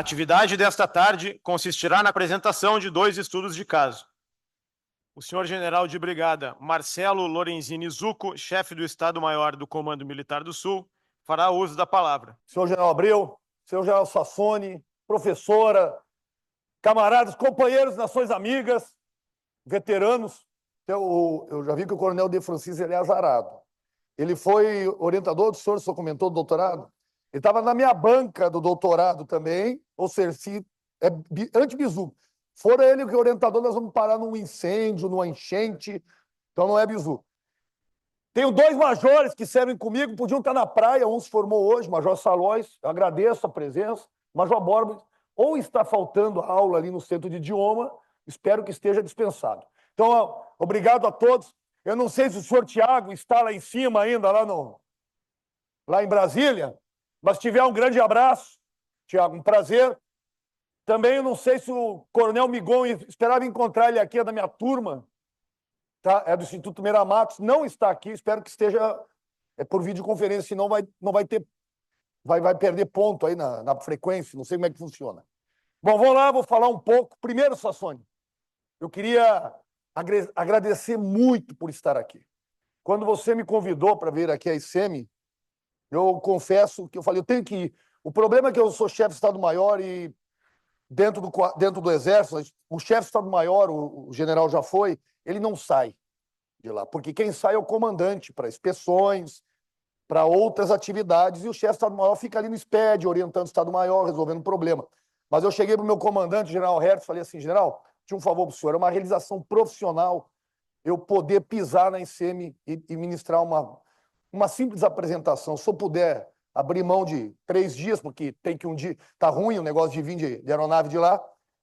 atividade desta tarde consistirá na apresentação de 2 estudos de caso. O senhor general de brigada Marcelo Lorenzini Zucco, chefe do Estado-Maior do Comando Militar do Sul, fará uso da palavra. Senhor general Abreu, senhor general Sassoni, professora, camaradas, companheiros, nações amigas, veteranos. Eu já vi que o coronel De Francis ele é azarado. Ele foi orientador do senhor, o senhor comentou do doutorado. Ele estava na minha banca do doutorado também, ou seja, se é anti-bizu. Fora ele que é orientador, nós vamos parar num incêndio, numa enchente, então não é bizu. Tenho 2 majores que servem comigo, podiam estar na praia, um se formou hoje, Major Salóis, eu agradeço a presença. Major Borba, ou está faltando aula ali no centro de idioma, espero que esteja dispensado. Então, obrigado a todos. Eu não sei se o senhor Tiago está lá em cima ainda, lá em Brasília, mas se tiver um grande abraço, Tiago, um prazer. Também eu não sei se o coronel Migon, esperava encontrar ele aqui, é da minha turma, tá? É do Instituto Meira Matos, não está aqui, espero que esteja por videoconferência, senão não vai ter, vai perder ponto aí na frequência, não sei como é que funciona. Bom, vamos lá, vou falar um pouco. Primeiro, Sassoni, eu queria agradecer muito por estar aqui. Quando você me convidou para vir aqui à ICEME, eu confesso que eu falei, eu tenho que ir. O problema é que eu sou chefe de Estado-Maior e dentro do Exército, o chefe de Estado-Maior, o general já foi, ele não sai de lá, porque quem sai é o comandante para inspeções, para outras atividades, e o chefe de Estado-Maior fica ali no SPED, orientando o Estado-Maior, resolvendo o problema. Mas eu cheguei para o meu comandante, o general Hertz, falei assim, general, tinha um favor para o senhor, é uma realização profissional eu poder pisar na ICEME e ministrar uma simples apresentação. Se eu puder abrir mão de 3 dias, porque tem que um dia... Está ruim o negócio de vir de aeronave de lá.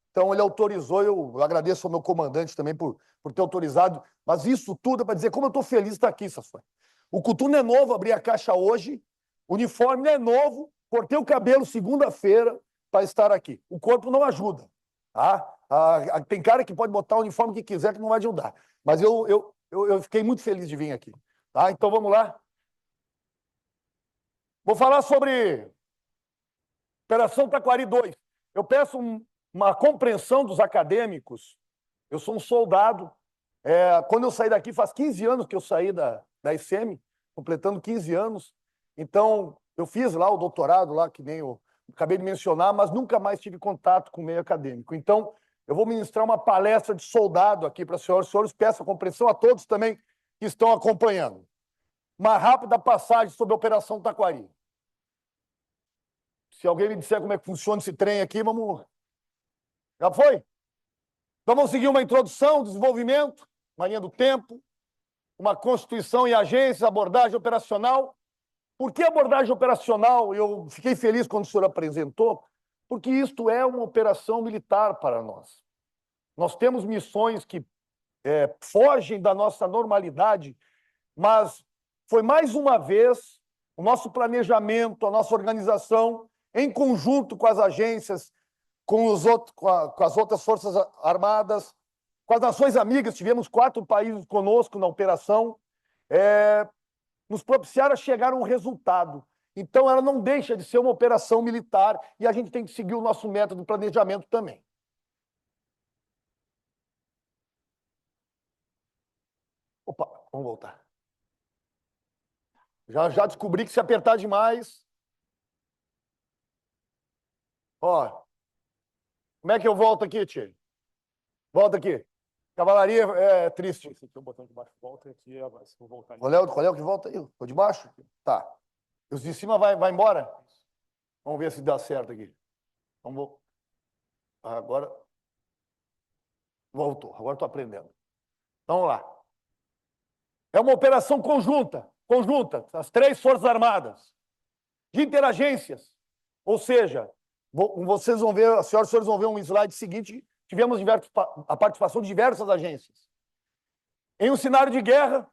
Então, ele autorizou, eu agradeço ao meu comandante também por ter autorizado, mas isso tudo é para dizer como eu estou feliz de estar aqui, Sassoni. O coturno é novo, abri a caixa hoje, o uniforme é novo, cortei o cabelo segunda-feira para estar aqui. O corpo não ajuda. Tá? Tem cara que pode botar o uniforme que quiser que não vai ajudar. Mas eu fiquei muito feliz de vir aqui. Tá? Então, vamos lá. Vou falar sobre Operação Taquari 2. Eu peço uma compreensão dos acadêmicos. Eu sou um soldado. Quando eu saí daqui, faz 15 anos que eu saí da ICEME, completando 15 anos. Então, eu fiz lá o doutorado, lá que nem eu acabei de mencionar, mas nunca mais tive contato com o meio acadêmico. Então, eu vou ministrar uma palestra de soldado aqui para os senhores. Os senhores, peço a compreensão a todos também que estão acompanhando. Uma rápida passagem sobre a Operação Taquari. Se alguém me disser como é que funciona esse trem aqui, vamos... Já foi? Então vamos seguir uma introdução, desenvolvimento, uma linha do tempo, uma constituição e agências, abordagem operacional. Por que abordagem operacional? Eu fiquei feliz quando o senhor apresentou, porque isto é uma operação militar para nós. Nós temos missões que fogem da nossa normalidade, mas foi mais uma vez o nosso planejamento, a nossa organização, em conjunto com as agências, com as outras forças armadas, com as nações amigas, tivemos 4 países conosco na operação, nos propiciaram a chegar a um resultado. Então, ela não deixa de ser uma operação militar e a gente tem que seguir o nosso método de planejamento também. Opa, vamos voltar. Já descobri que se apertar demais... Ó, como é que eu volto aqui, tio? Volta aqui. Cavalaria é triste. Esse aqui é o botão de baixo, volta aqui, vou voltar. Qual é o que volta aí? O de baixo? Tá. Os de cima vai embora? Vamos ver se dá certo aqui. Agora... Voltou. Agora estou aprendendo. Vamos lá. É uma operação conjunta, as 3 Forças Armadas, de interagências. Ou seja, vocês vão ver, as senhoras e senhores vão ver um slide seguinte, tivemos a participação de diversas agências. Em um cenário de guerra,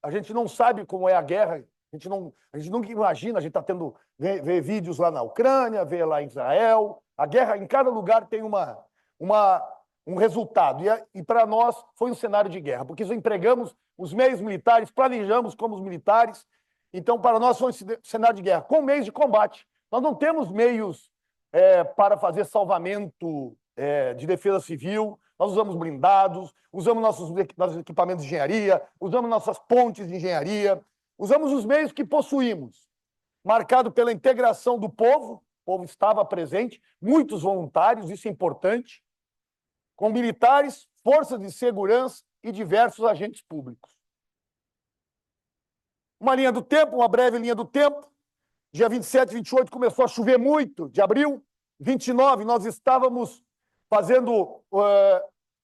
a gente não sabe como é a guerra, a gente nunca imagina, a gente está tendo, vê vídeos lá na Ucrânia, vê lá em Israel, a guerra em cada lugar tem um resultado, e para nós foi um cenário de guerra, porque nós empregamos os meios militares, planejamos como os militares, então para nós foi um cenário de guerra, com meios de combate. Nós não temos meios para fazer salvamento de defesa civil, nós usamos blindados, usamos nossos equipamentos de engenharia, usamos nossas pontes de engenharia, usamos os meios que possuímos, marcado pela integração do povo, o povo estava presente, muitos voluntários, isso é importante, com militares, forças de segurança e diversos agentes públicos. Uma linha do tempo, uma breve linha do tempo. Dia 27, 28 começou a chover muito, de abril. 29, nós estávamos fazendo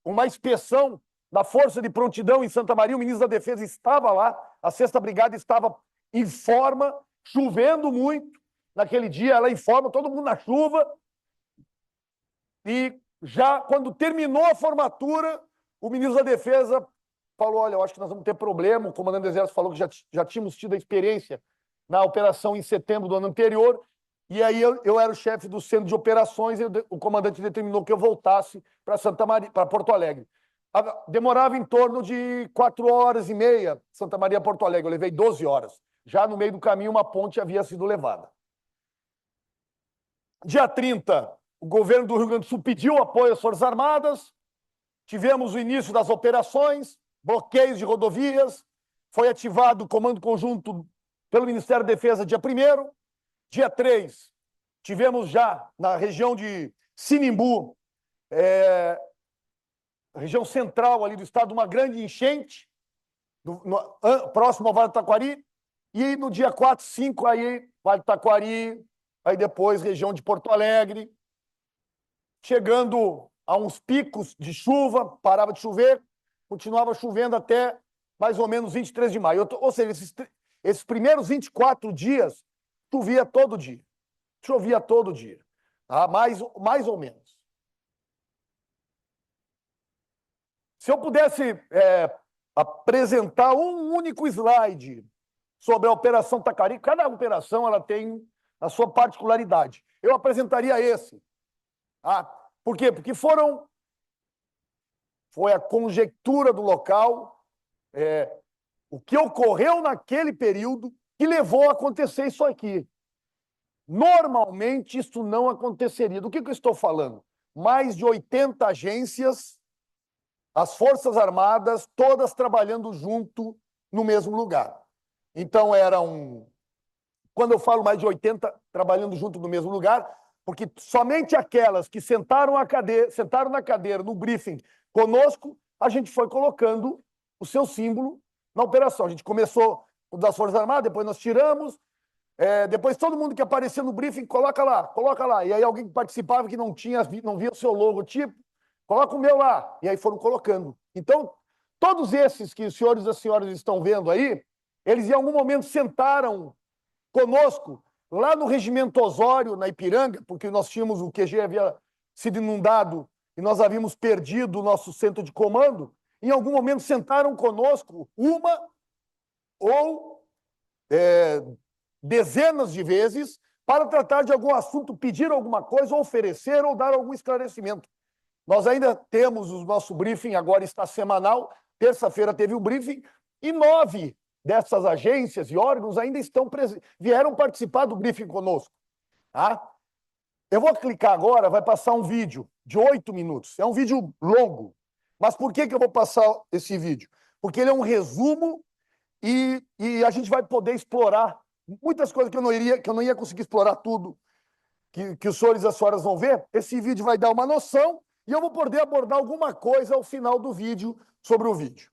uma inspeção da Força de Prontidão em Santa Maria. O ministro da Defesa estava lá, a 6ª Brigada estava em forma, chovendo muito. Naquele dia, ela informa, todo mundo na chuva. E já quando terminou a formatura, o ministro da Defesa falou, olha, eu acho que nós vamos ter problema. O comandante do Exército falou que já tínhamos tido a experiência na operação em setembro do ano anterior, e aí eu era o chefe do centro de operações e o comandante determinou que eu voltasse para Santa Maria, para Porto Alegre. Demorava em torno de 4h30, Santa Maria, Porto Alegre. Eu levei 12 horas. Já no meio do caminho, uma ponte havia sido levada. Dia 30, o governo do Rio Grande do Sul pediu apoio às Forças Armadas, tivemos o início das operações, bloqueios de rodovias, foi ativado o Comando Conjunto pelo Ministério da Defesa dia 1º. Dia 3, tivemos já na região de Sinimbu, região central ali do estado, uma grande enchente, próximo ao Vale do Taquari, e no dia 4, 5, aí Vale do Taquari, aí depois região de Porto Alegre, chegando a uns picos de chuva, parava de chover, continuava chovendo até mais ou menos 23 de maio. Ou seja, esses primeiros 24 dias, chovia todo dia. Chovia todo dia. Tá? Mais ou menos. Se eu pudesse apresentar um único slide sobre a Operação Taquari, cada operação ela tem a sua particularidade. Eu apresentaria esse. Tá? Por quê? Porque foi a conjectura do local, o que ocorreu naquele período que levou a acontecer isso aqui. Normalmente, isso não aconteceria. Do que eu estou falando? Mais de 80 agências, as Forças Armadas, todas trabalhando junto no mesmo lugar. Então, quando eu falo mais de 80 trabalhando junto no mesmo lugar, porque somente aquelas que sentaram na cadeira, no briefing conosco, a gente foi colocando o seu símbolo na operação. A gente começou das Forças Armadas, depois nós tiramos, depois todo mundo que aparecia no briefing, coloca lá. E aí alguém que participava que não via o seu logotipo, coloca o meu lá. E aí foram colocando. Então, todos esses que os senhores e as senhoras estão vendo aí, eles em algum momento sentaram conosco lá no Regimento Osório, na Ipiranga, porque nós tínhamos, o QG havia sido inundado e nós havíamos perdido o nosso centro de comando. Em algum momento sentaram conosco uma ou dezenas de vezes para tratar de algum assunto, pedir alguma coisa, ou oferecer ou dar algum esclarecimento. Nós ainda temos o nosso briefing, agora está semanal, terça-feira teve o briefing, e 9 dessas agências e órgãos ainda vieram participar do briefing conosco. Tá? Eu vou clicar agora, vai passar um vídeo de 8 minutos. É um vídeo longo. Mas por que eu vou passar esse vídeo? Porque ele é um resumo e a gente vai poder explorar muitas coisas que eu não ia conseguir explorar tudo, que os senhores e as senhoras vão ver. Esse vídeo vai dar uma noção e eu vou poder abordar alguma coisa ao final do vídeo sobre o vídeo.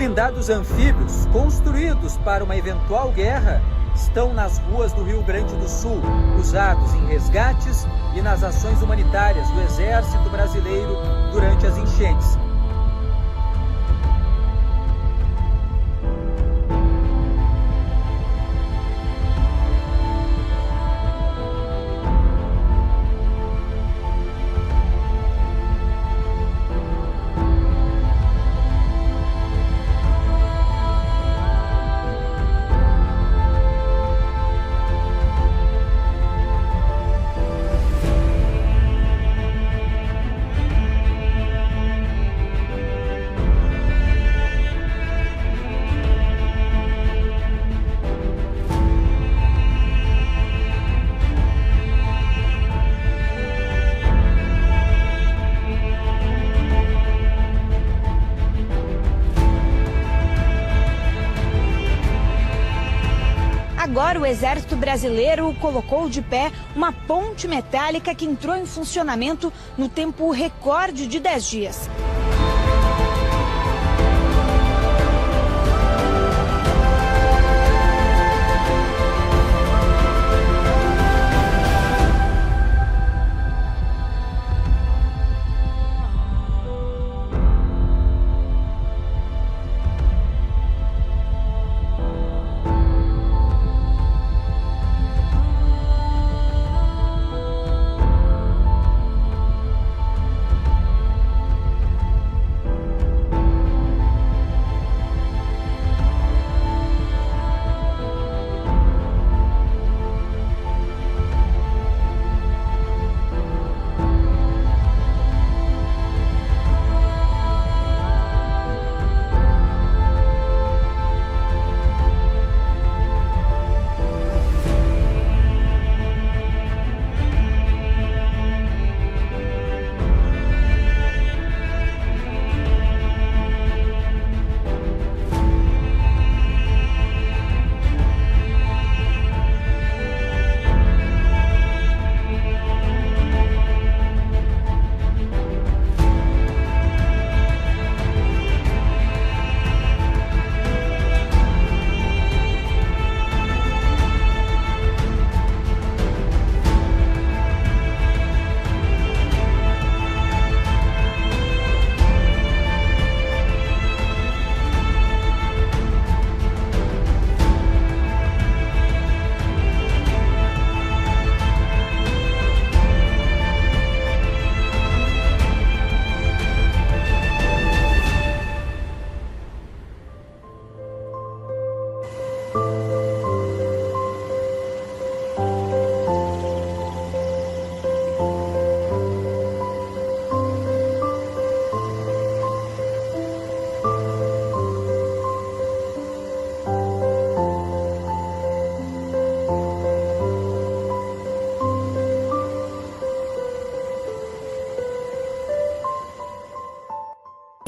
blindados anfíbios, construídos para uma eventual guerra, estão nas ruas do Rio Grande do Sul, usados em resgates e nas ações humanitárias do Exército Brasileiro durante as enchentes. Agora o Exército Brasileiro colocou de pé uma ponte metálica que entrou em funcionamento no tempo recorde de 10 dias.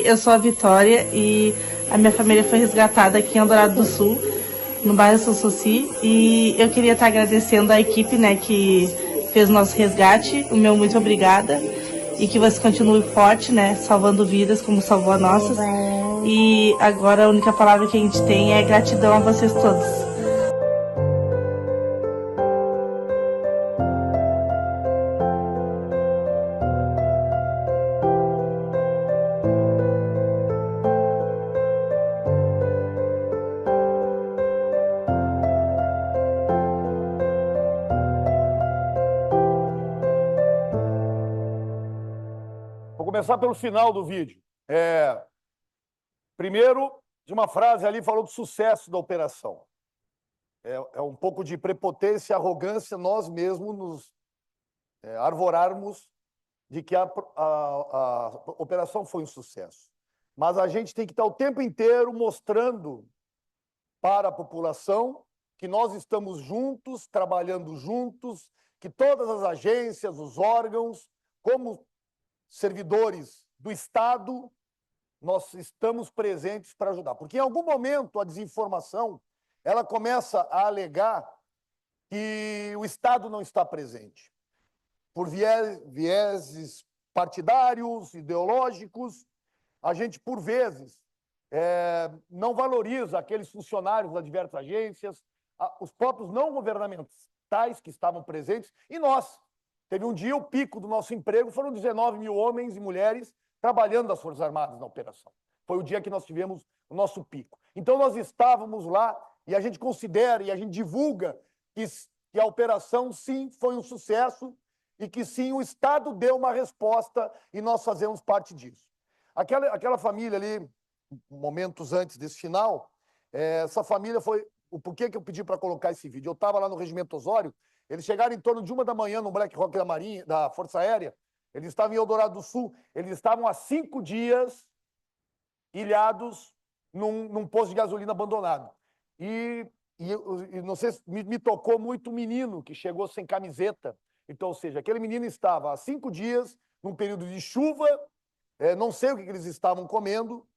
Eu sou a Vitória e a minha família foi resgatada aqui em Eldorado do Sul, no bairro São Suci, e eu queria estar agradecendo a equipe, né, que fez o nosso resgate. O meu muito obrigada, e que você continue forte, né, salvando vidas como salvou a nossas. E agora a única palavra que a gente tem é gratidão a vocês todos. Vou começar pelo final do vídeo. Primeiro, de uma frase ali, falou do sucesso da operação. É um pouco de prepotência e arrogância nós mesmos nos arvorarmos de que a operação foi um sucesso. Mas a gente tem que estar o tempo inteiro mostrando para a população que nós estamos juntos, trabalhando juntos, que todas as agências, os órgãos, como servidores do Estado, nós estamos presentes para ajudar. Porque em algum momento a desinformação ela começa a alegar que o Estado não está presente. Por vieses partidários, ideológicos, a gente, por vezes, não valoriza aqueles funcionários das diversas agências, os próprios não governamentais que estavam presentes, e nós. Teve um dia, o pico do nosso emprego, foram 19 mil homens e mulheres trabalhando das Forças Armadas na operação. Foi o dia que nós tivemos o nosso pico. Então, nós estávamos lá, e a gente considera, e a gente divulga que a operação, sim, foi um sucesso, e que, sim, o Estado deu uma resposta, e nós fazemos parte disso. Aquela família ali, momentos antes desse final, essa família foi... Por que eu pedi para colocar esse vídeo? Eu estava lá no Regimento Osório, eles chegaram em torno de 1 da manhã no Black Hawk da Marinha, da Força Aérea, eles estavam em Eldorado do Sul, eles estavam há 5 dias ilhados num posto de gasolina abandonado. E não sei, me tocou muito o menino que chegou sem camiseta. Então, ou seja, aquele menino estava há 5 dias, num período de chuva, não sei o que eles estavam comendo,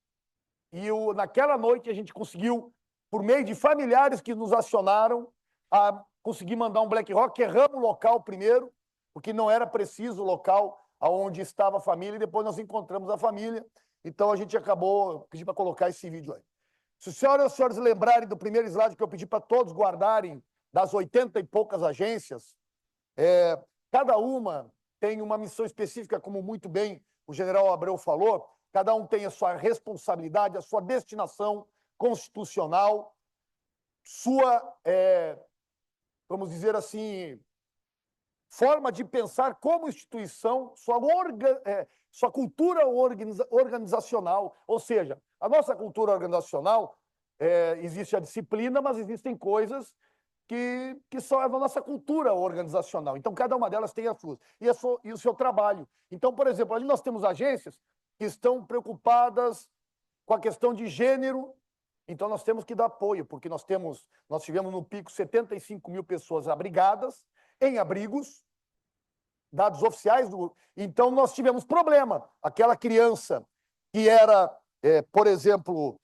e naquela noite a gente conseguiu, por meio de familiares que nos acionaram, a conseguir mandar um Black Hawk. Erramos o local primeiro, porque não era preciso o local onde estava a família, e depois nós encontramos a família. Então a gente acabou, pedi para colocar esse vídeo aí. Se os senhores lembrarem do primeiro slide que eu pedi para todos guardarem, das 80 e poucas agências, cada uma tem uma missão específica, como muito bem o general Abreu falou, cada um tem a sua responsabilidade, a sua destinação constitucional, sua, vamos dizer assim, forma de pensar como instituição, sua cultura organizacional. Ou seja, a nossa cultura organizacional, existe a disciplina, mas existem coisas que são a nossa cultura organizacional. Então, cada uma delas tem as suas. E o seu trabalho. Então, por exemplo, ali nós temos agências que estão preocupadas com a questão de gênero. Então, nós temos que dar apoio, porque nós tivemos no pico 75 mil pessoas abrigadas, em abrigos, dados oficiais. Então, nós tivemos problema. Aquela criança que era, por exemplo,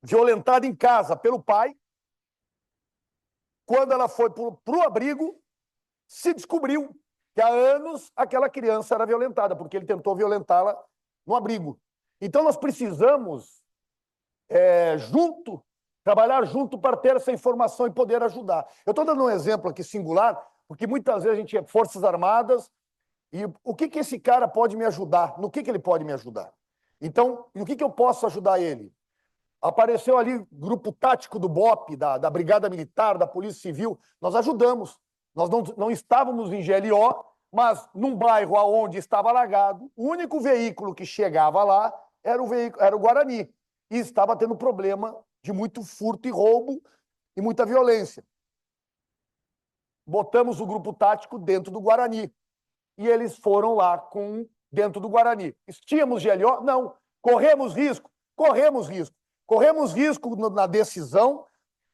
violentada em casa pelo pai, quando ela foi para o abrigo, se descobriu que há anos aquela criança era violentada, porque ele tentou violentá-la no abrigo. Então, nós precisamos, trabalhar junto para ter essa informação e poder ajudar. Eu estou dando um exemplo aqui singular, porque muitas vezes a gente é Forças Armadas, e o que esse cara pode me ajudar? No que ele pode me ajudar? Então, no que eu posso ajudar ele? Apareceu ali grupo tático do BOP, da Brigada Militar, da Polícia Civil, nós ajudamos. Nós não estávamos em GLO, mas num bairro onde estava alagado, o único veículo que chegava lá era o Guarani, e estava tendo problema de muito furto e roubo e muita violência. Botamos o grupo tático dentro do Guarani, e eles foram lá dentro do Guarani. Tínhamos GLO? Não. Corremos risco? Corremos risco. Corremos risco na decisão,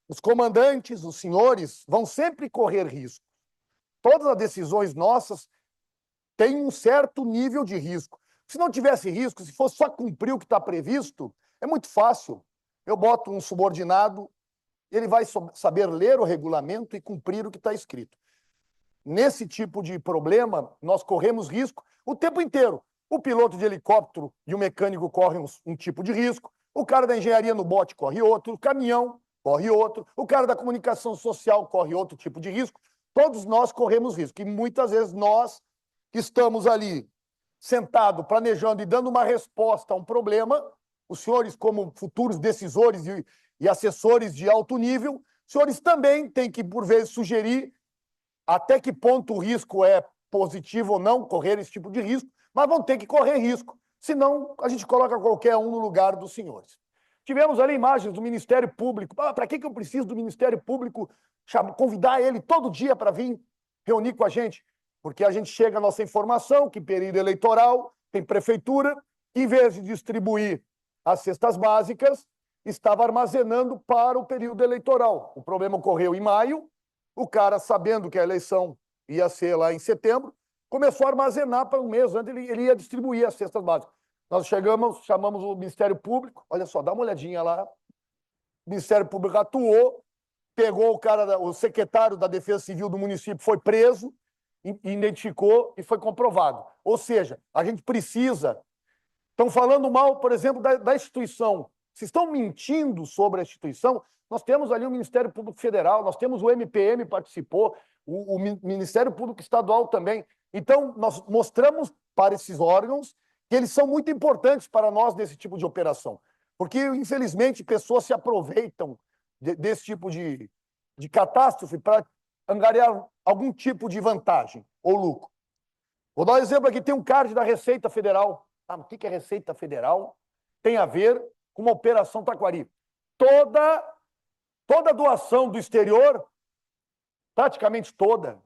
os comandantes, os senhores, vão sempre correr risco. Todas as decisões nossas têm um certo nível de risco. Se não tivesse risco, se fosse só cumprir o que está previsto, é muito fácil. Eu boto um subordinado, ele vai saber ler o regulamento e cumprir o que está escrito. Nesse tipo de problema, nós corremos risco o tempo inteiro. O piloto de helicóptero e o mecânico correm um tipo de risco, o cara da engenharia no bote corre outro, o caminhão corre outro, o cara da comunicação social corre outro tipo de risco. Todos nós corremos risco. E muitas vezes nós que estamos ali sentados, planejando e dando uma resposta a um problema, os senhores, como futuros decisores e assessores de alto nível, os senhores também têm que, por vezes, sugerir até que ponto o risco é positivo ou não, correr esse tipo de risco, mas vão ter que correr risco. Senão, a gente coloca qualquer um no lugar dos senhores. Tivemos ali imagens do Ministério Público. Para que eu preciso do Ministério Público convidar ele todo dia para vir reunir com a gente? Porque a gente chega a nossa informação que período eleitoral, tem prefeitura, em vez de distribuir as cestas básicas, estava armazenando para o período eleitoral. O problema ocorreu em maio, o cara, sabendo que a eleição ia ser lá em setembro, começou a armazenar para um mês antes, ele ia distribuir as cestas básicas. Nós chamamos o Ministério Público, olha só, dá uma olhadinha lá. O Ministério Público atuou, pegou o secretário da Defesa Civil do município, foi preso, identificou e foi comprovado. Ou seja, a gente precisa... Estão falando mal, por exemplo, da instituição Se estão mentindo sobre a instituição, nós temos ali o Ministério Público Federal, nós temos o MPM participou, o Ministério Público Estadual também. Então, nós mostramos para esses órgãos que eles são muito importantes para nós nesse tipo de operação. Porque, infelizmente, pessoas se aproveitam desse tipo de catástrofe para angariar algum tipo de vantagem ou lucro. Vou dar um exemplo aqui, tem um card da Receita Federal. O que é Receita Federal? Tem a ver com uma operação Taquari. Toda doação do exterior, praticamente toda,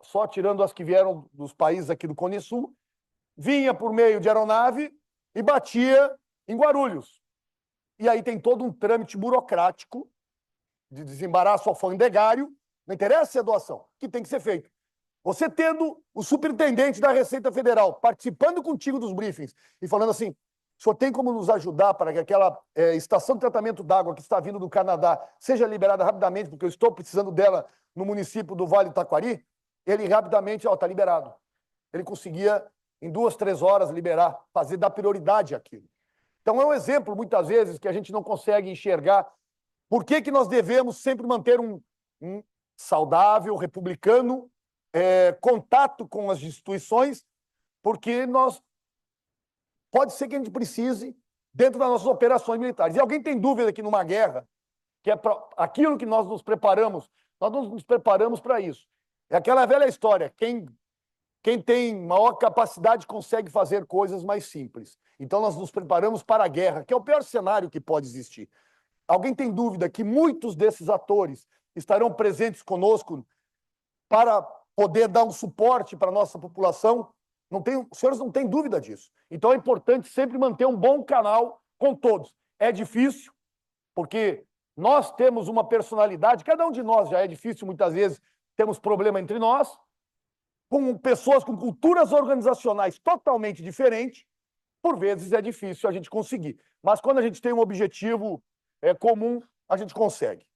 só tirando as que vieram dos países aqui do Cone Sul, vinha por meio de aeronave e batia em Guarulhos. E aí tem todo um trâmite burocrático de desembaraço alfandegário, não interessa se é doação, que tem que ser feito. Você tendo o superintendente da Receita Federal participando contigo dos briefings e falando assim, o senhor tem como nos ajudar para que aquela estação de tratamento d'água que está vindo do Canadá seja liberada rapidamente, porque eu estou precisando dela no município do Vale do Taquari? Ele rapidamente, está liberado. Ele conseguia, em 2, 3 horas, liberar, dar prioridade àquilo. Então é um exemplo, muitas vezes, que a gente não consegue enxergar por que nós devemos sempre manter um saudável, republicano, contato com as instituições, porque pode ser que a gente precise dentro das nossas operações militares. E alguém tem dúvida que numa guerra, que é para aquilo que nós nos preparamos para isso. É aquela velha história, quem tem maior capacidade consegue fazer coisas mais simples. Então nós nos preparamos para a guerra, que é o pior cenário que pode existir. Alguém tem dúvida que muitos desses atores estarão presentes conosco para poder dar um suporte para a nossa população? Os senhores não têm dúvida disso. Então é importante sempre manter um bom canal com todos. É difícil, porque nós temos uma personalidade, cada um de nós já é difícil, muitas vezes temos problema entre nós, com pessoas com culturas organizacionais totalmente diferentes, por vezes é difícil a gente conseguir. Mas quando a gente tem um objetivo comum, a gente consegue.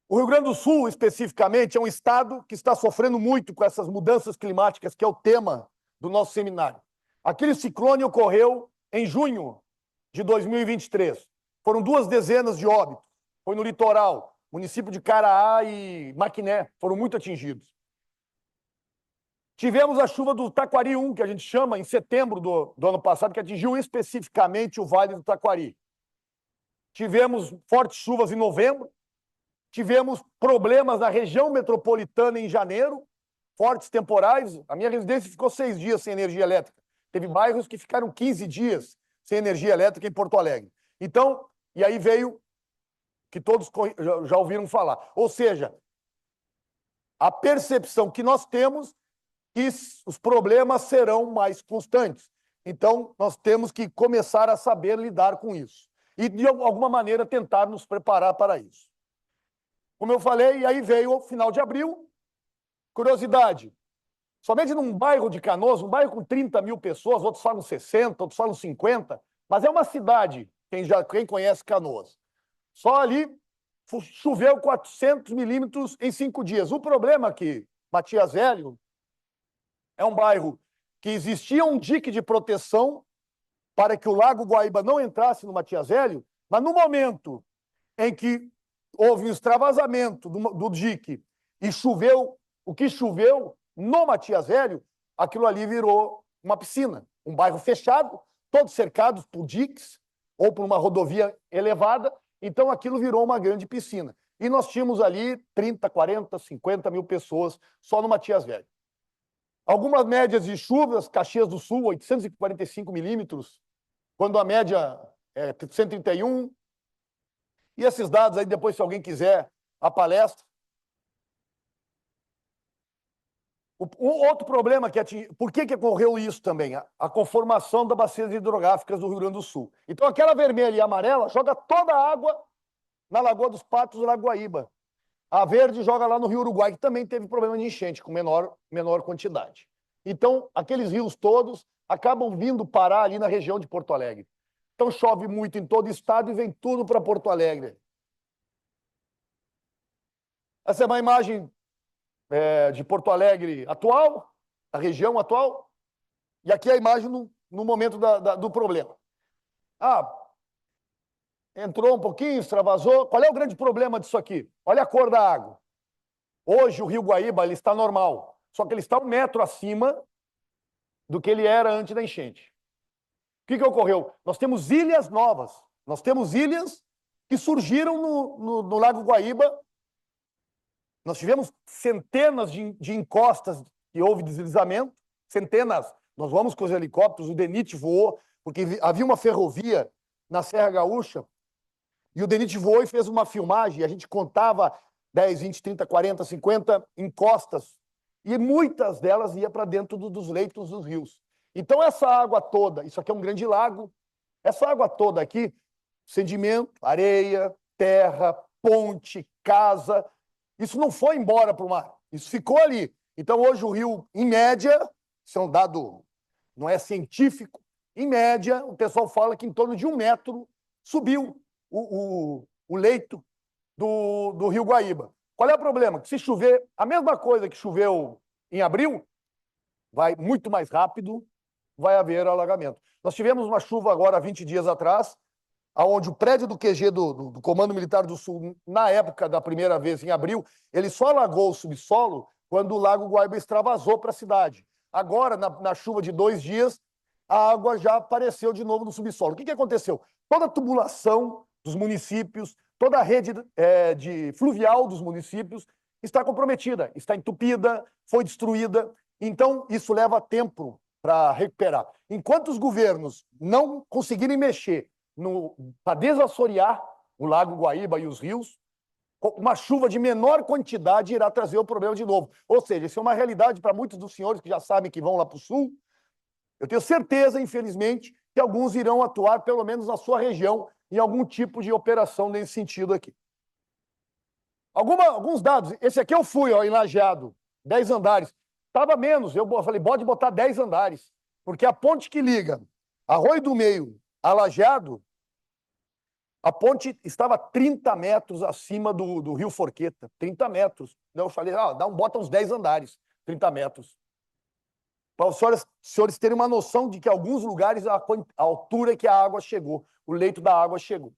O Rio Grande do Sul, especificamente, é um estado que está sofrendo muito com essas mudanças climáticas, que é o tema do nosso seminário. Aquele ciclone ocorreu em junho de 2023. Foram 2 dezenas de óbitos. Foi no litoral, município de Caraá e Maquiné, foram muito atingidos. Tivemos a chuva do Taquari 1, que a gente chama, em setembro do ano passado, que atingiu especificamente o Vale do Taquari. Tivemos fortes chuvas em novembro. Tivemos problemas na região metropolitana em janeiro, fortes temporais. A minha residência ficou 6 dias sem energia elétrica. Teve bairros que ficaram 15 dias sem energia elétrica em Porto Alegre. Então, e aí veio, que todos já ouviram falar. Ou seja, a percepção que nós temos que os problemas serão mais constantes. Então, nós temos que começar a saber lidar com isso. E, de alguma maneira, tentar nos preparar para isso. Como eu falei, aí veio o final de abril. Curiosidade, somente num bairro de Canoas, um bairro com 30 mil pessoas, outros falam 60, outros falam 50, mas é uma cidade, quem conhece Canoas. Só ali choveu 400 milímetros em 5 dias. O problema é que Matias Velho é um bairro que existia um dique de proteção para que o Lago Guaíba não entrasse no Matias Velho, mas no momento em que houve um extravasamento do dique e choveu o que choveu no Matias Velho, aquilo ali virou uma piscina, um bairro fechado, todos cercados por diques ou por uma rodovia elevada, então aquilo virou uma grande piscina. E nós tínhamos ali 30, 40, 50 mil pessoas só no Matias Velho. Algumas médias de chuvas, Caxias do Sul, 845 milímetros, quando a média é 131. E esses dados aí, depois, se alguém quiser a palestra. Um outro problema por que ocorreu isso também? A conformação das bacias hidrográficas do Rio Grande do Sul. Então, aquela vermelha e amarela joga toda a água na Lagoa dos Patos, Lago Guaíba. A verde joga lá no Rio Uruguai, que também teve problema de enchente, com menor quantidade. Então, aqueles rios todos acabam vindo parar ali na região de Porto Alegre. Então, chove muito em todo o estado e vem tudo para Porto Alegre. Essa é uma imagem de Porto Alegre atual, a região atual, e aqui é a imagem no momento do problema. Ah, entrou um pouquinho, extravasou. Qual é o grande problema disso aqui? Olha a cor da água. Hoje o Rio Guaíba ele está normal, só que ele está 1 metro acima do que ele era antes da enchente. O que ocorreu? Nós temos ilhas novas. Nós temos ilhas que surgiram no Lago Guaíba. Nós tivemos centenas de encostas que houve deslizamento, centenas. Nós vamos com os helicópteros, o DENIT voou, porque havia uma ferrovia na Serra Gaúcha, e o DENIT voou e fez uma filmagem, e a gente contava 10, 20, 30, 40, 50 encostas, e muitas delas iam para dentro dos leitos dos rios. Então, essa água toda, isso aqui é um grande lago, essa água toda aqui, sedimento, areia, terra, ponte, casa, isso não foi embora para o mar, isso ficou ali. Então, hoje o rio, em média, isso é um dado, não é científico, em média, o pessoal fala que em torno de 1 metro subiu o leito do Rio Guaíba. Qual é o problema? Que se chover a mesma coisa que choveu em abril, vai muito mais rápido, vai haver alagamento. Nós tivemos uma chuva agora, 20 dias atrás, onde o prédio do QG do Comando Militar do Sul, na época da primeira vez, em abril, ele só alagou o subsolo quando o Lago Guaíba extravasou para a cidade. Agora, na chuva de 2 dias, a água já apareceu de novo no subsolo. O que aconteceu? Toda a tubulação dos municípios, toda a rede fluvial dos municípios está comprometida, está entupida, foi destruída. Então, isso leva tempo para recuperar. Enquanto os governos não conseguirem mexer para desassorear o Lago Guaíba e os rios, uma chuva de menor quantidade irá trazer o problema de novo. Ou seja, isso é uma realidade para muitos dos senhores que já sabem que vão lá para o sul. Eu tenho certeza, infelizmente, que alguns irão atuar, pelo menos na sua região, em algum tipo de operação nesse sentido aqui. Alguns dados. Esse aqui eu fui, em Lajeado, 10 andares. Estava menos. Eu falei, pode botar 10 andares. Porque a ponte que liga Arroio do Meio a Lajeado, a ponte estava 30 metros acima do Rio Forqueta. 30 metros. Eu falei, bota uns 10 andares, 30 metros. Para os senhores terem uma noção de que em alguns lugares a altura que a água chegou, o leito da água chegou.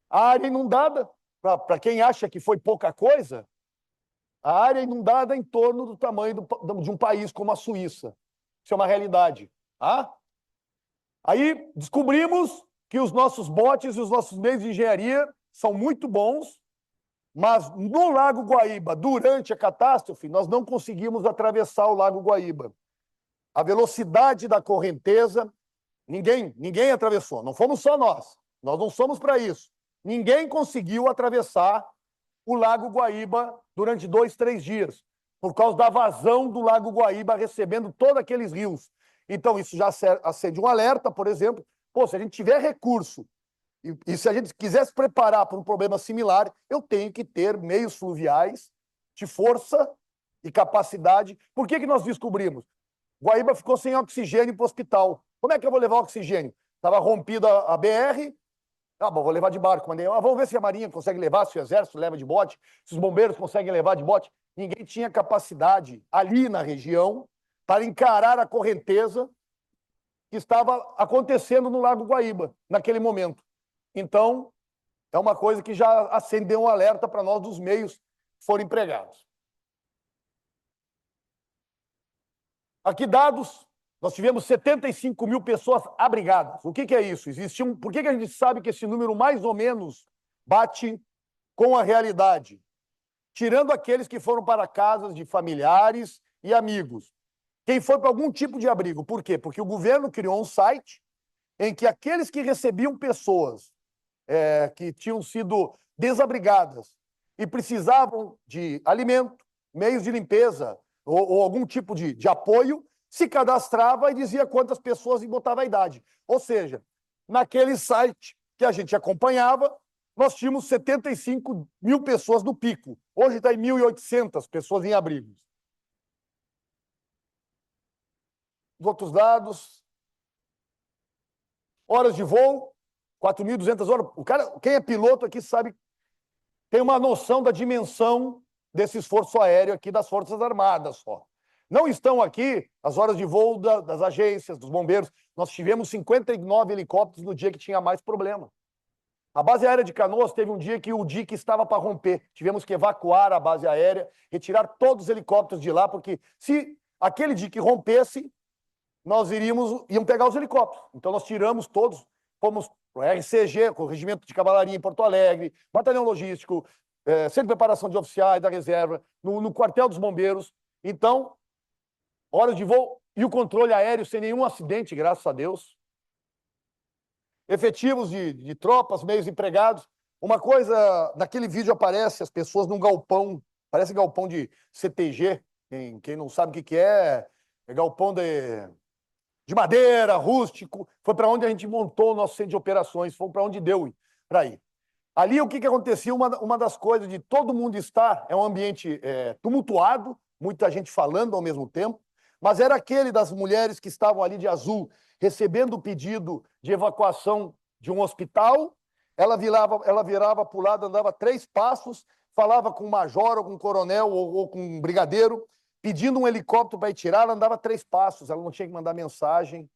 A área inundada, para quem acha que foi pouca coisa, a área inundada é em torno do tamanho de um país como a Suíça. Isso é uma realidade. Tá? Aí descobrimos que os nossos botes e os nossos meios de engenharia são muito bons, mas no Lago Guaíba, durante a catástrofe, nós não conseguimos atravessar o Lago Guaíba. A velocidade da correnteza, ninguém atravessou, não fomos só nós não somos para isso. Ninguém conseguiu atravessar o Lago Guaíba durante 2, 3 dias, por causa da vazão do Lago Guaíba recebendo todos aqueles rios. Então, isso já acende um alerta, por exemplo. Se a gente tiver recurso e se a gente quiser se preparar para um problema similar, eu tenho que ter meios fluviais de força e capacidade. Por que nós descobrimos? Guaíba ficou sem oxigênio para o hospital. Como é que eu vou levar oxigênio? Estava rompida a BR. Vou levar de barco. Vamos ver se a Marinha consegue levar, se o Exército leva de bote, se os bombeiros conseguem levar de bote. Ninguém tinha capacidade ali na região para encarar a correnteza que estava acontecendo no Lago Guaíba naquele momento. Então, é uma coisa que já acendeu um alerta para nós dos meios que foram empregados. Aqui dados, nós tivemos 75 mil pessoas abrigadas. O que é isso? Por que a gente sabe que esse número mais ou menos bate com a realidade? Tirando aqueles que foram para casas de familiares e amigos. Quem foi para algum tipo de abrigo. Por quê? Porque o governo criou um site em que aqueles que recebiam pessoas que tinham sido desabrigadas e precisavam de alimento, meios de limpeza ou algum tipo de apoio, se cadastrava e dizia quantas pessoas e botava a idade. Ou seja, naquele site que a gente acompanhava, nós tínhamos 75 mil pessoas no pico. Hoje está em 1.800 pessoas em abrigos. Os outros dados. Horas de voo, 4.200 horas. Quem é piloto aqui sabe, tem uma noção da dimensão desse esforço aéreo aqui das Forças Armadas só. Não estão aqui as horas de voo das agências, dos bombeiros. Nós tivemos 59 helicópteros no dia que tinha mais problema. A base aérea de Canoas teve um dia que o dique estava para romper. Tivemos que evacuar a base aérea, retirar todos os helicópteros de lá, porque se aquele dique rompesse, nós iam pegar os helicópteros. Então nós tiramos todos, fomos para o RCG, com o Regimento de Cavalaria em Porto Alegre, Batalhão Logístico, Centro de Preparação de Oficiais da Reserva, no quartel dos bombeiros. Então, horas de voo e o controle aéreo sem nenhum acidente, graças a Deus. Efetivos de tropas, meios empregados. Uma coisa, naquele vídeo aparece as pessoas num galpão, parece galpão de CTG, quem não sabe o que é galpão de madeira, rústico. Foi para onde a gente montou o nosso centro de operações, foi para onde deu para ir. Ali o que acontecia, uma das coisas de todo mundo estar, é um ambiente tumultuado, muita gente falando ao mesmo tempo, mas era aquele das mulheres que estavam ali de azul, recebendo o pedido de evacuação de um hospital. Ela virava para o lado, andava 3 passos, falava com um major, ou com um coronel, ou com um brigadeiro, pedindo um helicóptero para ir tirar. Ela andava 3 passos, ela não tinha que mandar mensagem.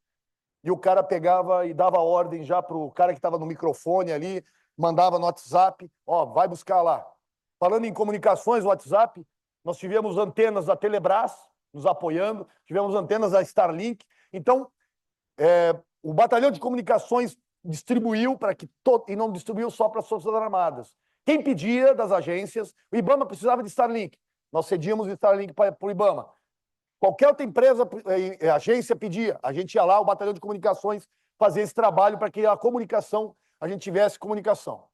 E o cara pegava e dava ordem já para o cara que estava no microfone ali, mandava no WhatsApp, ó, vai buscar lá. Falando em comunicações, WhatsApp, nós tivemos antenas da Telebrás nos apoiando, tivemos antenas da Starlink. Então, o Batalhão de Comunicações distribuiu para que e não distribuiu só para as Forças Armadas. Quem pedia das agências, o IBAMA precisava de Starlink, nós cedíamos Starlink para o IBAMA. Qualquer outra empresa, agência pedia, a gente ia lá, o Batalhão de Comunicações, fazer esse trabalho para que a comunicação, a gente tivesse comunicação.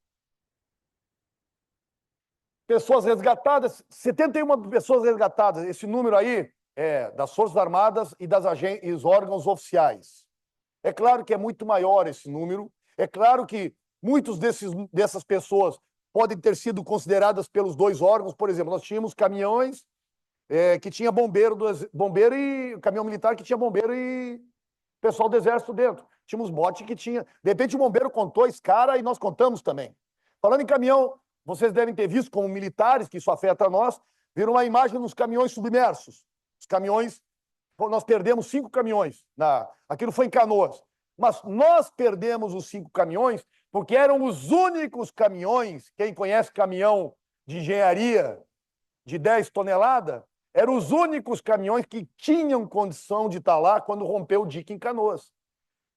Pessoas resgatadas, 71 pessoas resgatadas, esse número aí é das Forças Armadas e e os órgãos oficiais. É claro que é muito maior esse número, é claro que muitos dessas pessoas podem ter sido consideradas pelos 2 órgãos. Por exemplo, nós tínhamos caminhões que tinha bombeiro e caminhão militar que tinha bombeiro e pessoal do Exército dentro. Tínhamos bote que tinha. De repente o bombeiro contou esse cara e nós contamos também. Falando em caminhão, vocês devem ter visto como militares, que isso afeta nós, viram uma imagem dos caminhões submersos. Os caminhões, nós perdemos 5 caminhões. Aquilo foi em Canoas. Mas nós perdemos os 5 caminhões porque eram os únicos caminhões, quem conhece caminhão de engenharia de 10 toneladas, eram os únicos caminhões que tinham condição de estar lá quando rompeu o dique em Canoas.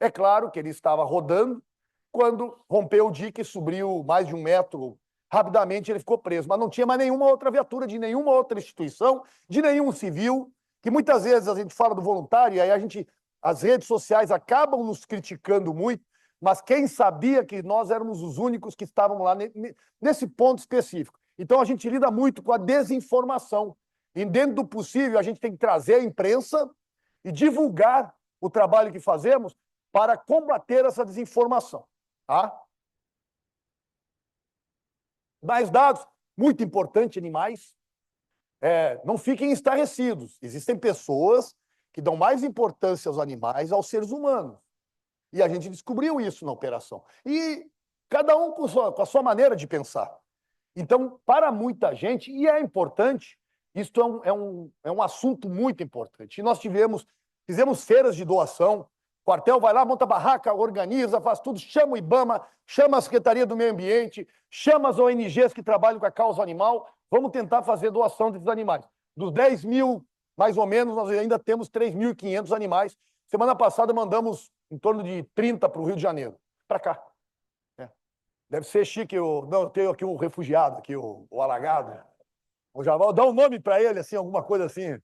É claro que ele estava rodando, quando rompeu o dique, subiu mais de 1 metro, rapidamente ele ficou preso. Mas não tinha mais nenhuma outra viatura de nenhuma outra instituição, de nenhum civil, que muitas vezes a gente fala do voluntário, e aí as redes sociais acabam nos criticando muito, mas quem sabia que nós éramos os únicos que estávamos lá nesse ponto específico. Então a gente lida muito com a desinformação. E dentro do possível, a gente tem que trazer a imprensa e divulgar o trabalho que fazemos para combater essa desinformação. Tá? Mais dados, muito importante, animais. Não fiquem estarrecidos. Existem pessoas que dão mais importância aos animais aos seres humanos. E a gente descobriu isso na operação. E cada um com a sua maneira de pensar. Então, para muita gente, e é importante, isso é um assunto muito importante. E nós fizemos feiras de doação, o quartel vai lá, monta barraca, organiza, faz tudo, chama o IBAMA, chama a Secretaria do Meio Ambiente, chama as ONGs que trabalham com a causa animal, vamos tentar fazer doação desses animais. Dos 10 mil, mais ou menos, nós ainda temos 3.500 animais. Semana passada mandamos em torno de 30 para o Rio de Janeiro, para cá. Deve ser chique, eu tenho aqui um refugiado, aqui, o alagado. Eu já vou dar um nome para ele, assim, alguma coisa assim.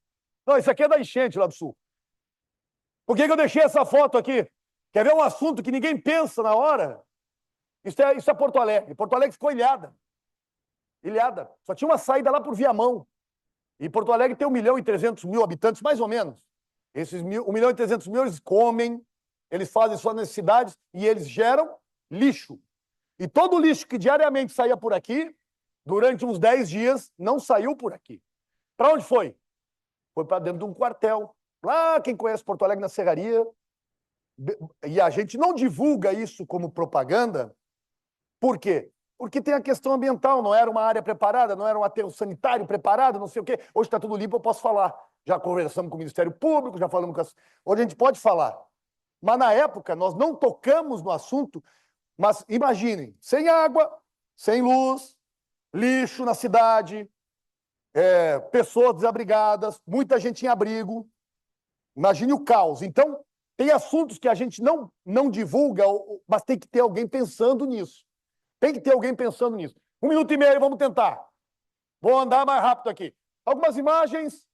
Não, isso aqui é da enchente lá do sul. Por que eu deixei essa foto aqui? Quer ver um assunto que ninguém pensa na hora? Isso é Porto Alegre. Porto Alegre ficou ilhada. Ilhada. Só tinha uma saída lá por Viamão. E Porto Alegre tem 1.300.000 habitantes, mais ou menos. Esses 1.300.000, eles comem, eles fazem suas necessidades e eles geram lixo. E todo o lixo que diariamente saía por aqui, durante uns 10 dias, não saiu por aqui. Para onde foi? Foi para dentro de um quartel. Lá, quem conhece Porto Alegre na Serraria, e a gente não divulga isso como propaganda. Por quê? Porque tem a questão ambiental, não era uma área preparada, não era um aterro sanitário preparado, não sei o quê. Hoje está tudo limpo, eu posso falar. já conversamos com o Ministério Público, já falamos com as... Hoje a gente pode falar. Mas na época nós não tocamos no assunto, mas imaginem, sem água, sem luz, lixo na cidade, pessoas desabrigadas, muita gente em abrigo. Imagine o caos. Então, tem assuntos que a gente não divulga, mas tem que ter alguém pensando nisso. Tem que ter alguém pensando nisso. 1 minuto e meio, vamos tentar. Vou andar mais rápido aqui. Algumas imagens.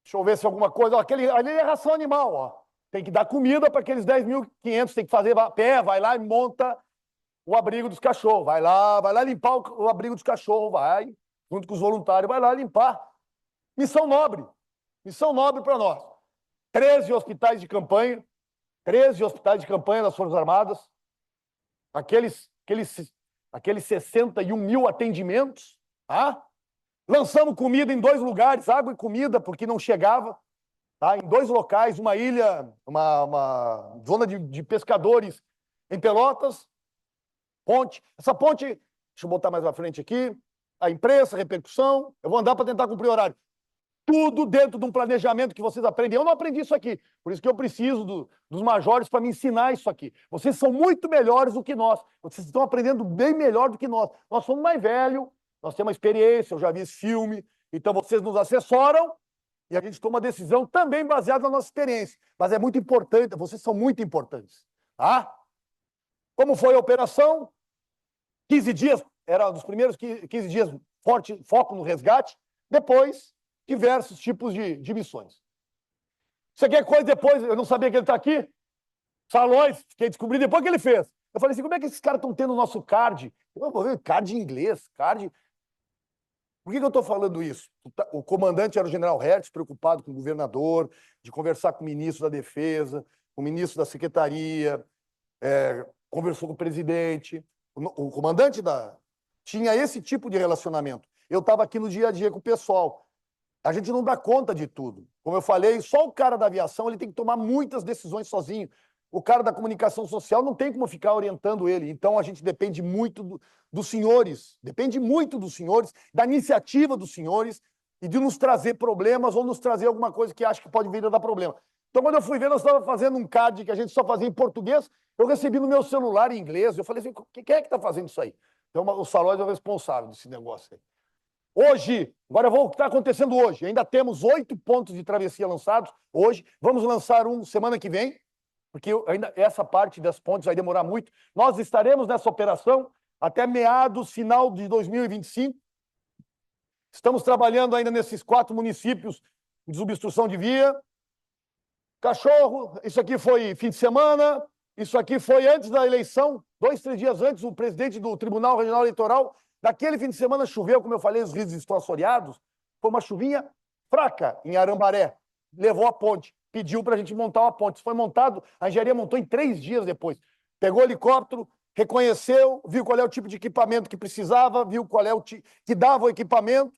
Deixa eu ver se alguma coisa. Ó, ali é ração animal. Ó. Tem que dar comida para aqueles 10.500. Tem que fazer a pé, vai lá e monta o abrigo dos cachorros. Vai lá limpar o abrigo dos cachorros. Vai, junto com os voluntários, vai lá limpar. Missão nobre. Missão nobre para nós. 13 hospitais de campanha. 13 hospitais de campanha das Forças Armadas. Aqueles 61 mil atendimentos. Tá? Lançamos comida em 2 lugares, água e comida, porque não chegava. Tá? Em 2 locais, uma ilha, uma zona de pescadores em Pelotas. Ponte. Essa ponte, deixa eu botar mais à frente aqui. A imprensa, a repercussão. Eu vou andar para tentar cumprir o horário. Tudo dentro de um planejamento que vocês aprendem. Eu não aprendi isso aqui. Por isso que eu preciso dos majores para me ensinar isso aqui. Vocês são muito melhores do que nós. Vocês estão aprendendo bem melhor do que nós. Nós somos mais velhos, nós temos experiência, eu já vi esse filme. Então vocês nos assessoram e a gente toma decisão também baseada na nossa experiência. Mas é muito importante, vocês são muito importantes. Tá? Como foi a operação? 15 dias, era um dos primeiros 15 dias, forte foco no resgate. Depois, diversos tipos de missões. Isso aqui é coisa depois, eu não sabia que ele está aqui. Salões, fiquei descobrindo depois que ele fez. Eu falei assim, como é que esses caras estão tendo o nosso card? Eu vou ver card em inglês, card... Por que eu estou falando isso? O comandante era o general Hertz, preocupado com o governador, de conversar com o ministro da Defesa, com o ministro da Secretaria, conversou com o presidente. O comandante tinha esse tipo de relacionamento. Eu estava aqui no dia a dia com o pessoal. A gente não dá conta de tudo. Como eu falei, só o cara da aviação ele tem que tomar muitas decisões sozinho. O cara da comunicação social não tem como ficar orientando ele. Então, a gente depende muito dos senhores, da iniciativa dos senhores e de nos trazer problemas ou nos trazer alguma coisa que acha que pode vir a dar problema. Então, quando eu fui ver, nós estávamos fazendo um CAD que a gente só fazia em português, eu recebi no meu celular em inglês. Eu falei assim, quem é que está fazendo isso aí? Então, o Salóis é o responsável desse negócio aí. Hoje, agora o que está acontecendo hoje? Ainda temos 8 pontos de travessia lançados hoje. Vamos lançar um semana que vem, porque ainda essa parte das pontes vai demorar muito. Nós estaremos nessa operação até final de 2025. Estamos trabalhando ainda nesses 4 municípios de desobstrução de via. Cachorro, isso aqui foi fim de semana, isso aqui foi antes da eleição, 2, 3 dias antes, o presidente do Tribunal Regional Eleitoral. Naquele fim de semana choveu, como eu falei, os rios estão assoreados. Foi uma chuvinha fraca em Arambaré. Levou a ponte, pediu para a gente montar uma ponte. Foi montado, a engenharia montou em 3 dias depois. Pegou o helicóptero, reconheceu, viu qual é o tipo de equipamento que precisava, viu qual é o que dava o equipamento,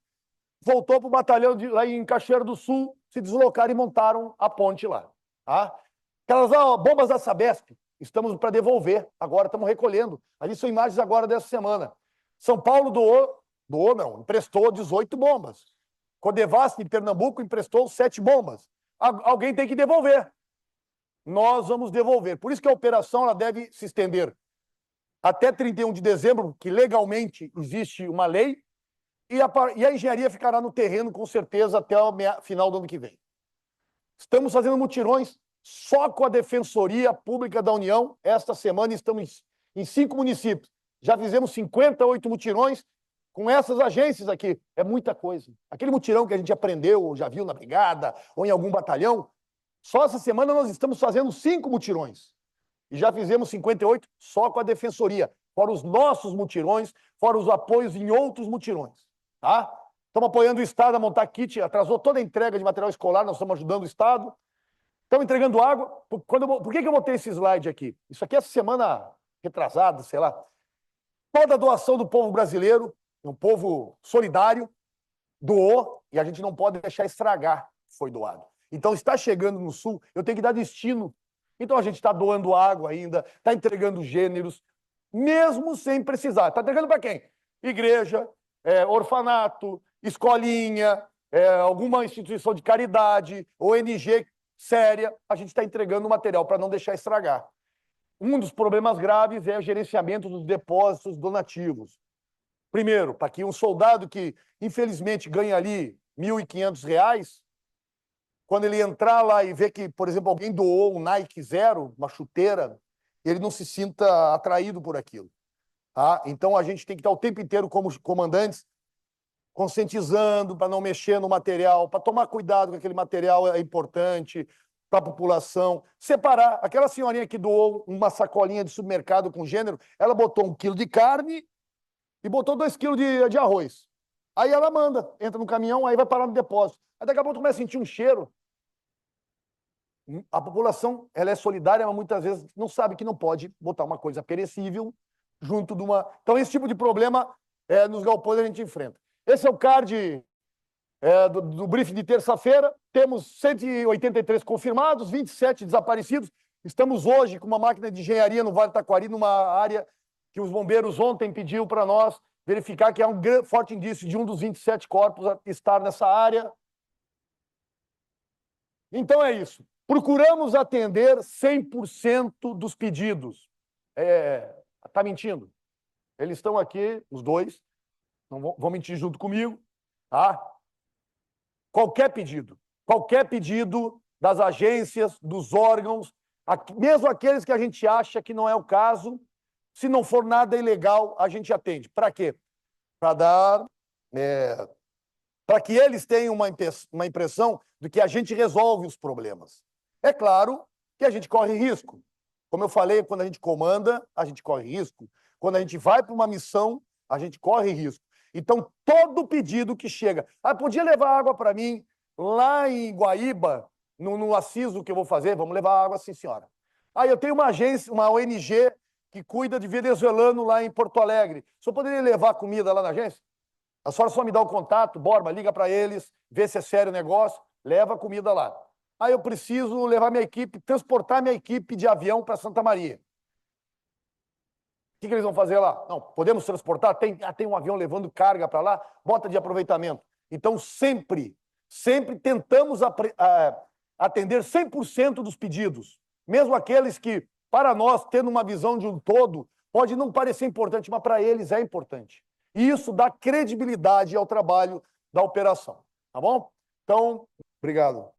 voltou para o batalhão lá em Cachoeira do Sul, se deslocaram e montaram a ponte lá. Tá? Aquelas bombas da Sabesp, estamos para devolver, agora estamos recolhendo. Ali são imagens agora dessa semana. São Paulo emprestou 18 bombas. Codevasf, em Pernambuco, emprestou 7 bombas. Alguém tem que devolver. Nós vamos devolver. Por isso que a operação ela deve se estender até 31 de dezembro, que legalmente existe uma lei, e a engenharia ficará no terreno, com certeza, até o final do ano que vem. Estamos fazendo mutirões só com a Defensoria Pública da União. Esta semana estamos em 5 municípios. Já fizemos 58 mutirões com essas agências aqui. É muita coisa. Aquele mutirão que a gente aprendeu, ou já viu na brigada, ou em algum batalhão, só essa semana nós estamos fazendo 5 mutirões. E já fizemos 58 só com a Defensoria. Fora os nossos mutirões, fora os apoios em outros mutirões. Tá? Estamos apoiando o Estado a montar kit, atrasou toda a entrega de material escolar, nós estamos ajudando o Estado. Estamos entregando água. Por que eu botei esse slide aqui? Isso aqui é essa semana retrasada, sei lá. Toda a doação do povo brasileiro, um povo solidário, doou, e a gente não pode deixar estragar o que foi doado. Então, está chegando no Sul, eu tenho que dar destino. Então, a gente está doando água ainda, está entregando gêneros, mesmo sem precisar. Está entregando para quem? Igreja, orfanato, escolinha, alguma instituição de caridade, ONG séria, a gente está entregando material para não deixar estragar. Um dos problemas graves é o gerenciamento dos depósitos donativos. Primeiro, para que um soldado que, infelizmente, ganha ali R$ 1.500, quando ele entrar lá e ver que, por exemplo, alguém doou um Nike Zero, uma chuteira, ele não se sinta atraído por aquilo. Tá? Então, a gente tem que estar o tempo inteiro, como comandantes, conscientizando para não mexer no material, para tomar cuidado com aquele material é importante para a população. Separar. Aquela senhorinha que doou uma sacolinha de supermercado com gênero, ela botou 1 quilo de carne e botou 2 quilos de arroz. Aí ela manda, entra no caminhão, aí vai parar no depósito. Aí daqui a pouco começa a sentir um cheiro. A população, ela é solidária, mas muitas vezes não sabe que não pode botar uma coisa perecível junto de uma... Então, esse tipo de problema nos galpões a gente enfrenta. Esse é o card do briefing de terça-feira. Temos 183 confirmados, 27 desaparecidos. Estamos hoje com uma máquina de engenharia no Vale do Taquari, numa área que os bombeiros ontem pediu para nós verificar que há um forte indício de um dos 27 corpos estar nessa área. Então é isso. Procuramos atender 100% dos pedidos. Está mentindo? Eles estão aqui, os dois, não vão mentir junto comigo. Tá? Qualquer pedido das agências, dos órgãos, mesmo aqueles que a gente acha que não é o caso, se não for nada ilegal, a gente atende. Para quê? Para dar... para que eles tenham uma impressão de que a gente resolve os problemas. É claro que a gente corre risco. Como eu falei, quando a gente comanda, a gente corre risco. Quando a gente vai para uma missão, a gente corre risco. Então, todo pedido que chega... podia levar água para mim lá em Guaíba, no assiso que eu vou fazer? Vamos levar água, sim, senhora. Eu tenho uma agência, uma ONG que cuida de venezuelano lá em Porto Alegre. O senhor poderia levar comida lá na agência? A senhora só me dá o contato, Borba, liga para eles, vê se é sério o negócio, leva a comida lá. Eu preciso levar minha equipe, transportar minha equipe de avião para Santa Maria. O que eles vão fazer lá? Não, podemos transportar? Tem um avião levando carga para lá, bota de aproveitamento. Então, sempre tentamos atender 100% dos pedidos, mesmo aqueles que, para nós, tendo uma visão de um todo, pode não parecer importante, mas para eles é importante. E isso dá credibilidade ao trabalho da operação. Tá bom? Então, obrigado.